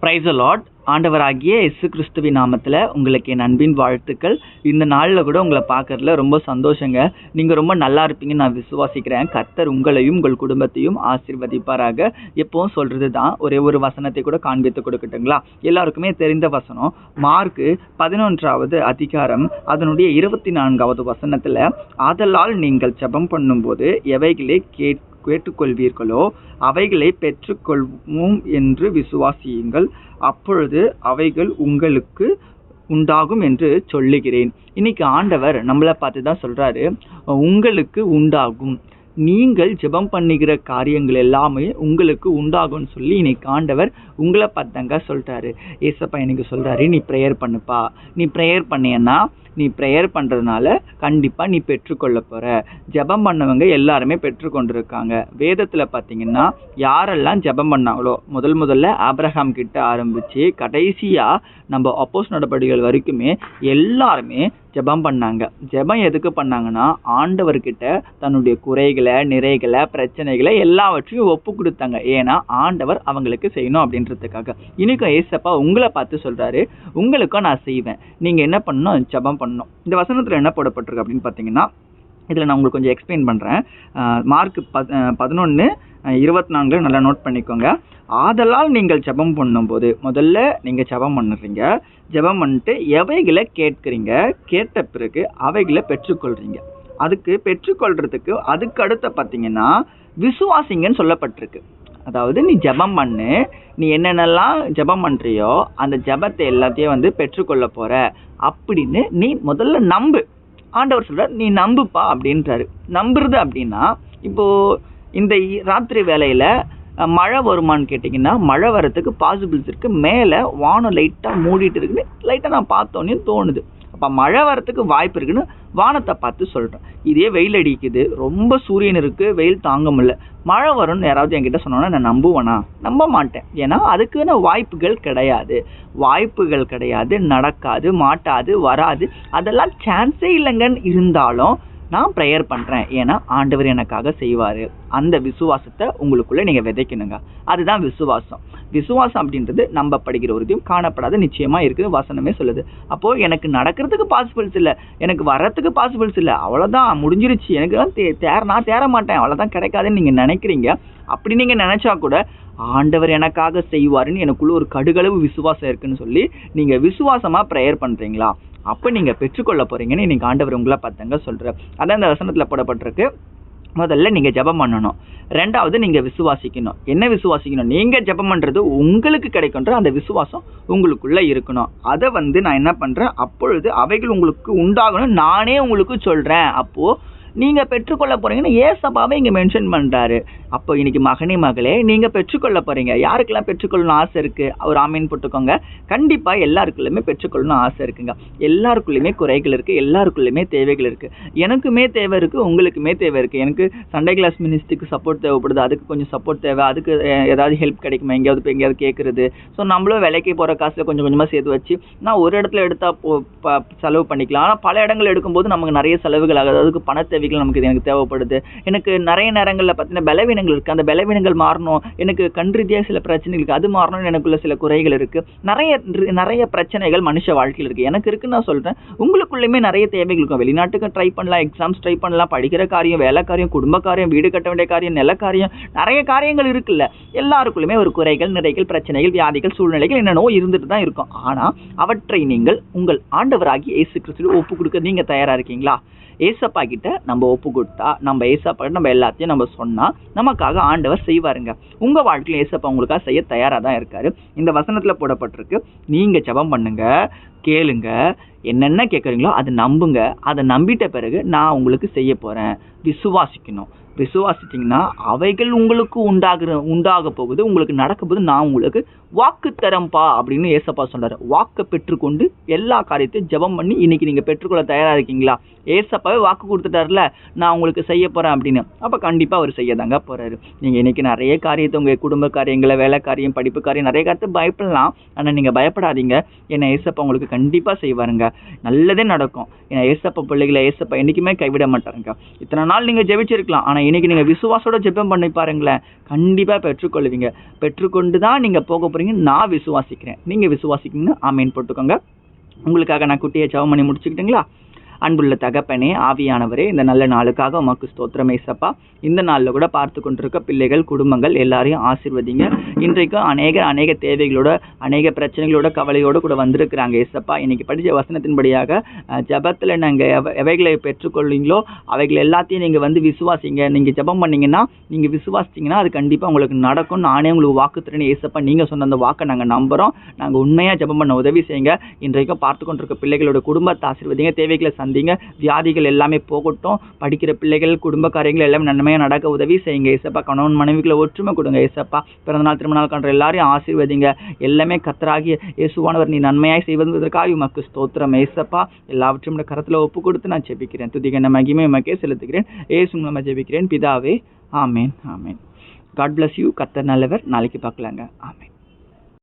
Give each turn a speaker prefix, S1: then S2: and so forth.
S1: Praise the Lord. ஆண்டவராகிய இயேசு கிறிஸ்துவின் நாமத்தில் உங்களுக்கு என் அன்பின் வாழ்த்துக்கள். இந்த நாளில் கூட உங்களை பார்க்கறதுல ரொம்ப சந்தோஷங்க. நீங்கள் ரொம்ப நல்லா இருப்பீங்கன்னு நான் விசுவாசிக்கிறேன். கர்த்தர் உங்களையும் உங்கள் குடும்பத்தையும் ஆசீர்வதிப்பாராக. எப்பவும் சொல்கிறது தான், ஒரே ஒரு வசனத்தை கூட காண்பித்து கொடுக்கட்டுங்களா? எல்லாருக்குமே தெரிந்த வசனம், மார்க்கு 11வது அதிகாரம் அதனுடைய 24வது வசனத்தில், ஆதலால் நீங்கள் ஜெபம் பண்ணும்போது எவைகளை கேட்டுக்கொள்வீர்களோ அவைகளை பெற்றுக்கொள்வோம் என்று விசுவாசியுங்கள், அப்பொழுது அவைகள் உங்களுக்கு உண்டாகும் என்று சொல்லுகிறேன். இன்னைக்கு ஆண்டவர் நம்மளை பார்த்து தான் சொல்றாரு, உங்களுக்கு உண்டாகும், நீங்கள் ஜெபம் பண்ணுகிற காரியங்கள் எல்லாமே உங்களுக்கு உண்டாகும்னு சொல்லி இன்னைக்கு ஆண்டவர் உங்களை பார்த்தாங்க சொல்றாரு. ஏசப்பா எனக்கு சொல்றாரு, நீ ப்ரேயர் பண்ணுப்பா. நீ ப்ரேயர் பண்ணியன்னா, நீ ப்ரேயர் பண்ணுறதுனால கண்டிப்பாக நீ பெற்றுக்கொள்ள போகிற. ஜெபம் பண்ணவங்க எல்லாருமே பெற்றுக்கொண்டிருக்காங்க. வேதத்தில் பார்த்தீங்கன்னா யாரெல்லாம் ஜெபம் பண்ணாங்களோ, முதல்ல ஆபிரகாம் கிட்ட ஆரம்பித்து கடைசியாக நம்ம அப்போஸ்தலர் நடபடிகள் வரைக்குமே எல்லாருமே ஜெபம் பண்ணாங்க. ஜெபம் எதுக்கு பண்ணாங்கன்னா, ஆண்டவர்கிட்ட தன்னுடைய குறைகளை, நிறைகளை, பிரச்சனைகளை எல்லாவற்றையும் ஒப்பு கொடுத்தாங்க. ஏன்னா ஆண்டவர் அவங்களுக்கு செய்யணும் அப்படின்றதுக்காக. இன்னைக்கும் ஏசப்பா உங்களை பார்த்து சொல்றாரு, உங்களுக்கும் நான் செய்வேன், நீங்க என்ன பண்ணணும்? ஜெபம் பண்ணணும். இந்த வசனத்துல என்ன போடப்பட்டிருக்கு அப்படின்னு பார்த்தீங்கன்னா, இதில் நான் உங்களுக்கு கொஞ்சம் எக்ஸ்பிளைன் பண்ணுறேன். மார்க் 11:24 நல்லா நோட் பண்ணிக்கோங்க. ஆதலால் நீங்கள் ஜெபம் பண்ணும்போது, முதல்ல நீங்கள் ஜெபம் பண்ணுறீங்க. ஜெபம் பண்ணிட்டு எவைகளை கேட்குறீங்க, கேட்ட பிறகு அவைகளை பெற்றுக்கொள்கிறீங்க. அதுக்கு பெற்றுக்கொள்கிறதுக்கு அதுக்கு அடுத்த பார்த்தீங்கன்னா விசுவாசிங்கன்னு சொல்லப்பட்டிருக்கு. அதாவது நீ ஜெபம் பண்ணு, நீ என்னென்னலாம் ஜெபம் பண்ணுறியோ அந்த ஜெபத்தை எல்லாத்தையும் பெற்றுக்கொள்ள போகிற அப்படின்னு நீ முதல்ல நம்பு. ஆண்டவர் சொல்கிறார், நீ நம்புப்பா அப்படின்றாரு. நம்புறது அப்படின்னா, இப்போது இந்த ராத்திரி வேலையில் மழை வருமானு கேட்டிங்கன்னா, மழை வரத்துக்கு பாசிபிள்ஸ் இருக்குது. மேலே வானம் லைட்டாக மூடிட்டு இருக்குன்னு லைட்டாக நான் பார்த்தோன்னே தோணுது. அப்போ மழை வரத்துக்கு வாய்ப்பு இருக்குன்னு வானத்தை பார்த்து சொல்கிறேன். இதே வெயில் அடிக்குது, ரொம்ப சூரியன் இருக்குது, வெயில் தாங்க முடியல, மழை வரும்னு யாராவது என்கிட்ட சொன்னோன்னா நான் நம்புவேனா? நம்ப மாட்டேன். ஏன்னா அதுக்கான வாய்ப்புகள் கிடையாது, நடக்காது, மாட்டாது, வராது, அதெல்லாம் சான்ஸே இல்லைங்கன்னு இருந்தாலும் நான் ப்ரேயர் பண்ணுறேன். ஏன்னா ஆண்டவர் எனக்காக செய்வார். அந்த விசுவாசத்தை உங்களுக்குள்ளே நீங்கள் விதைக்கணுங்க. அதுதான் விசுவாசம். விசுவாசம் அப்படின்றது நம்பப்படுகிற உறுதியும் காணப்படாத நிச்சயமாக இருக்குது, வசனமே சொல்லுது. அப்போது எனக்கு நடக்கிறதுக்கு பாசிபிள்ஸ் இல்லை, எனக்கு வர்றதுக்கு பாசிபிள்ஸ் இல்லை, அவ்வளோதான் முடிஞ்சிருச்சு, எனக்கு நான் தேர மாட்டேன், அவ்வளோதான் கிடைக்காதுன்னு நீங்கள் நினைக்கிறீங்க. அப்படி நீங்கள் நினச்சா கூட ஆண்டவர் எனக்காக செய்வாருன்னு எனக்குள்ள ஒரு கடுகளவு விசுவாசம் இருக்குன்னு சொல்லி நீங்கள் விசுவாசமாக ப்ரேயர் பண்ணுறீங்களா? அப்போ நீங்கள் பெற்றுக்கொள்ள போகிறீங்கன்னு இன்னைக்கு ஆண்டவர் உங்களை பார்த்தாங்க சொல்கிறார். அதான் இந்த வசனத்தில் போடப்பட்டிருக்கு. முதல்ல நீங்கள் ஜெபம் பண்ணணும். ரெண்டாவது நீங்கள் விசுவாசிக்கணும். என்ன விசுவாசிக்கணும்? நீங்கள் ஜெபம் பண்ணுறது உங்களுக்கு கிடைக்குன்ற அந்த விசுவாசம் உங்களுக்குள்ளே இருக்கணும். அதை நான் என்ன பண்ணுறேன், அப்பொழுது அவைகள் உங்களுக்கு உண்டாகணும் நானே உங்களுக்கு சொல்கிறேன். அப்போது நீங்கள் பெற்றுக்கொள்ள போகிறீங்கன்னு ஏசப்பாவே இங்கே மென்ஷன் பண்ணுறாரு. அப்போ இன்னைக்கு மகனே மகளே, நீங்கள் பெற்றுக்கொள்ள போகிறீங்க. யாருக்கெல்லாம் பெற்றுக்கொள்ளணும் ஆசை இருக்குது? அவர் ஆமீன் போட்டுக்கோங்க. கண்டிப்பாக எல்லாருக்குள்ளேயுமே பெற்றுக்கொள்ளணும் ஆசை இருக்குங்க. எல்லாருக்குள்ளேயுமே குறைகள் இருக்குது, எல்லாருக்குள்ளேயுமே தேவைகள் இருக்குது. எனக்குமே தேவை இருக்குது, உங்களுக்குமே தேவை இருக்குது. எனக்கு சண்டே கிளாஸ் மினிஸ்ட்ரிக்கு சப்போர்ட் தேவைப்படுது, அதுக்கு கொஞ்சம் சப்போர்ட் தேவை, அதுக்கு ஏதாவது ஹெல்ப் கிடைக்குமா, எங்கேயாவது கேட்குறது. ஸோ நம்மளும் வேலைக்கு போகிற காசில் கொஞ்சம் கொஞ்சமாக சேர்த்து வச்சு நான் ஒரு இடத்துல எடுத்தால் செலவு பண்ணிக்கலாம். ஆனால் பல இடங்கள் எடுக்கும்போது நமக்கு நிறைய செலவுகள் ஆகுது. அதுக்கு பண தேவைகள் எனக்கு தேவைப்படுது. எனக்கு நிறைய நேரங்களில் பார்த்தீங்கன்னா பலவீனங்கள் இருக்குது, அந்த பலவீனங்கள் மாறணும். எனக்கு கண் ரீதியாக சில பிரச்சனைகள் இருக்குது, அது மாறணும்னு எனக்குள்ள சில குறைகள் இருக்குது. நிறைய பிரச்சனைகள் மனுஷ வாழ்க்கையில் இருக்குது. எனக்கு இருக்குன்னு நான் சொல்கிறேன். உங்களுக்குள்ளேயுமே நிறைய தேவைகள் இருக்கும். வெளிநாட்டுக்கு ட்ரை பண்ணலாம், எக்ஸாம்ஸ் ட்ரை பண்ணலாம், படிக்கிற காரியம், வேலை காரியம், குடும்ப காரியம், வீடு கட்ட வேண்டிய காரியம், நில காரியம், நிறைய காரியங்கள் இருக்குல்ல. எல்லாருக்குள்ளேயுமே ஒரு குறைகள், நிறைகள், பிரச்சனைகள், வியாதிகள், சூழ்நிலைகள் என்னென்னோ இருந்துட்டு தான் இருக்கும். ஆனால் அவற்றை நீங்கள் உங்கள் ஆண்டவராகி இயேசு கிறிஸ்துவுக்கு ஒப்பு கொடுக்க நீங்கள் தயாராக இருக்கீங்களா? ஏசப்பா கிட்ட நம்ம ஒப்பு கொடுத்தா, நம்ம ஏசப்பா கிட்ட நம்ம எல்லாத்தையும் நம்ம சொன்னால் நமக்காக ஆண்டவர் செய்வாருங்க. உங்கள் வாழ்க்கையில் ஏசப்பா உங்களுக்காக செய்ய தயாராக தான் இருக்காரு. இந்த வசனத்தில் போடப்பட்டிருக்கு, நீங்கள் ஜெபம் பண்ணுங்க, கேளுங்க, என்னென்ன கேட்குறீங்களோ அதை நம்புங்க. அதை நம்பிட்ட பிறகு நான் உங்களுக்கு செய்ய போகிறேன். விசுவாசிக்கணும். விசுவாசிட்டிங்கன்னா அவைகள் உங்களுக்கு உண்டாக போகுது, உங்களுக்கு நடக்க போகுது. நான் உங்களுக்கு வாக்கு தரம்பா அப்படின்னு ஏசப்பா சொல்றாரு. வாக்கை பெற்றுக்கொண்டு எல்லா காரியத்தையும் ஜெபம் பண்ணி இன்னைக்கு நீங்கள் பெற்றுக்கொள்ள தயாராக இருக்கீங்களா? ஏசப்பாவே வாக்கு கொடுத்துட்டாருல, நான் உங்களுக்கு செய்ய போகிறேன் அப்படின்னு. அப்போ கண்டிப்பாக அவர் செய்ய தாங்க போகிறாரு. நீங்கள் இன்றைக்கி நிறைய காரியத்தை, உங்கள் குடும்ப காரியங்களை, வேலை காரியம், படிப்பு காரியம், நிறைய காரியத்தை பயப்படலாம். ஆனால் நீங்கள் பயப்படாதீங்க. ஏன்னா ஏசப்பா உங்களுக்கு உங்களுக்கு கண்டிப்பாக செய்வாருங்க. நல்லதே நடக்கும். ஏன்னா ஏசப்பா பிள்ளைகளை ஏசப்பா என்றைக்குமே கைவிட மாட்டாருங்க. இத்தனை நாள் நீங்கள் ஜெபிச்சிருக்கலாம், ஆனால் இன்னைக்கு நீங்கள் விசுவாசோட ஜெபம் பண்ணி பாருங்களேன், கண்டிப்பாக பெற்றுக்கொள்வீங்க. பெற்றுக்கொண்டு தான் நீங்கள் போக போகிறீங்க. நான் விசுவாசிக்கிறேன். நீங்கள் விசுவாசிக்கணும்னு ஆமீன் போட்டுக்கோங்க. உங்களுக்காக நான் குட்டியை ஜெபம் பண்ணி முடிச்சுக்கிட்டுங்களா? அன்புள்ள தகப்பனே, ஆவியானவரே, இந்த நல்ல நாளுக்காக உமக்கு ஸ்தோத்திரம் ஏசப்பா. இந்த நாளில் கூட பார்த்து கொண்டிருக்க பிள்ளைகள், குடும்பங்கள் எல்லாரையும் ஆசீர்வதிங்க. இன்றைக்கும் அநேக தேவைகளோட, அநேக பிரச்சனைகளோட, கவலையோடு கூட வந்திருக்கிறாங்க ஏசப்பா. இன்னைக்கு படித்த வசனத்தின்படியாக ஜபத்தில் நாங்கள் எவைகளை பெற்றுக்கொள்வீங்களோ அவைகள் எல்லாத்தையும் நீங்கள் விசுவாசிங்க. நீங்கள் ஜபம் பண்ணீங்கன்னா, நீங்கள் விசுவாசிச்சிங்கன்னா அது கண்டிப்பாக உங்களுக்கு நடக்கும். நானே உங்களுக்கு வாக்கு தரேன் ஏசப்பா. நீங்கள் சொன்ன அந்த வாக்கை நாங்கள் நம்புகிறோம். நாங்கள் உண்மையாக ஜபம் பண்ண உதவி செய்யுங்க. இன்றைக்கும் பார்த்து கொண்டிருக்க பிள்ளைகளோட குடும்பத்தை ஆசீர்வதிங்க. தேவைகளை சந்திங்க. வியாதிகள் எல்லாமே போகட்டும். படிக்கிற பிள்ளைகள், குடும்ப காரியங்கள் எல்லாமே நன்மையாக நடக்க உதவி செய்யுங்க ஏசப்பா. கணவன் மனைவிகளை ஒற்றுமை கொடுங்க ஏசப்பா. பிறந்தநாள் திருமணநாள் காண்ற எல்லாரையும் ஆசீர்வதிங்க. எல்லாமே கர்த்தராகிய இயேசுவானவர் நீ நன்மையாய் செய்வதற்காக உமக்கு ஸ்தோத்திரம் ஏசப்பா. எல்லாவற்றையும் கரத்தில் ஒப்பு கொடுத்து நான் ஜெபிக்கிறேன். துதிகன மகிமை உமக்கே செலுத்துகிறேன். இயேசு மூலமா ஜெபிக்கிறேன் பிதாவே. ஆமேன் ஆமேன். God bless you. கர்த்தர் நல்லவர். நாளைக்கு பார்க்கலாங்க. ஆமேன்.